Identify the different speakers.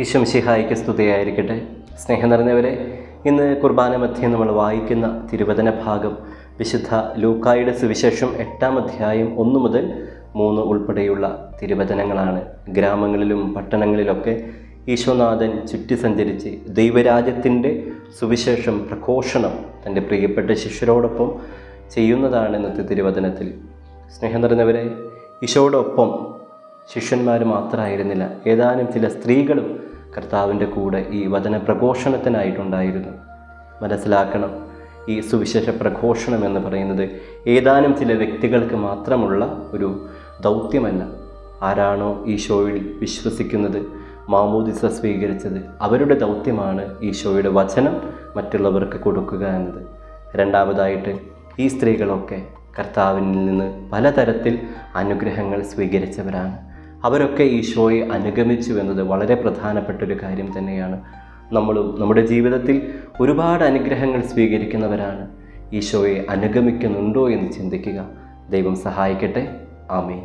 Speaker 1: ഈശോ മിശിഹായ്ക്ക് സ്തുതിയായിരിക്കട്ടെ. സ്നേഹം നിറഞ്ഞവരെ, ഇന്ന് കുർബാന മധ്യേ നമ്മൾ വായിക്കുന്ന തിരുവചന ഭാഗം വിശുദ്ധ ലൂക്കായുടെ സുവിശേഷം 8-ാം അധ്യായം 1 മുതൽ 3 ഉൾപ്പെടെയുള്ള തിരുവചനങ്ങളാണ്. ഗ്രാമങ്ങളിലും പട്ടണങ്ങളിലൊക്കെ ഈശോനാഥൻ ചുറ്റി സഞ്ചരിച്ച് ദൈവരാജ്യത്തിൻ്റെ സുവിശേഷം പ്രഘോഷണം തൻ്റെ പ്രിയപ്പെട്ട ശിഷ്യരോടൊപ്പം ചെയ്യുന്നതാണ് ഇന്നത്തെ തിരുവചനത്തിൽ. സ്നേഹം നിറഞ്ഞവരെ, ഈശോയോടൊപ്പം ശിഷ്യന്മാർ മാത്രമായിരുന്നില്ല, ഏതാനും ചില സ്ത്രീകളും കർത്താവിൻ്റെ കൂടെ ഈ വചന പ്രഘോഷണത്തിനായിട്ടുണ്ടായിരുന്നു. മനസ്സിലാക്കണം, ഈ സുവിശേഷ പ്രഘോഷണം എന്ന് പറയുന്നത് ഏതാനും ചില വ്യക്തികൾക്ക് മാത്രമുള്ള ഒരു ദൗത്യമല്ല. ആരാണോ ഈശോയിൽ വിശ്വസിക്കുന്നത്, മാമോദിസ സ്വീകരിച്ചത്, അവരുടെ ദൗത്യമാണ് ഈശോയുടെ വചനം മറ്റുള്ളവർക്ക് കൊടുക്കുക എന്നത്. രണ്ടാമതായിട്ട്, ഈ സ്ത്രീകളൊക്കെ കർത്താവിൽ നിന്ന് പലതരത്തിൽ അനുഗ്രഹങ്ങൾ സ്വീകരിച്ചവരാണ്. അവരൊക്കെ ഈശോയെ അനുഗമിച്ചു എന്നത് വളരെ പ്രധാനപ്പെട്ടൊരു കാര്യം തന്നെയാണ്. നമ്മളും നമ്മുടെ ജീവിതത്തിൽ ഒരുപാട് അനുഗ്രഹങ്ങൾ സ്വീകരിക്കുന്നവരാണ്. ഈശോയെ അനുഗമിക്കുന്നുണ്ടോ എന്ന് ചിന്തിക്കുക. ദൈവം സഹായിക്കട്ടെ. ആമേൻ.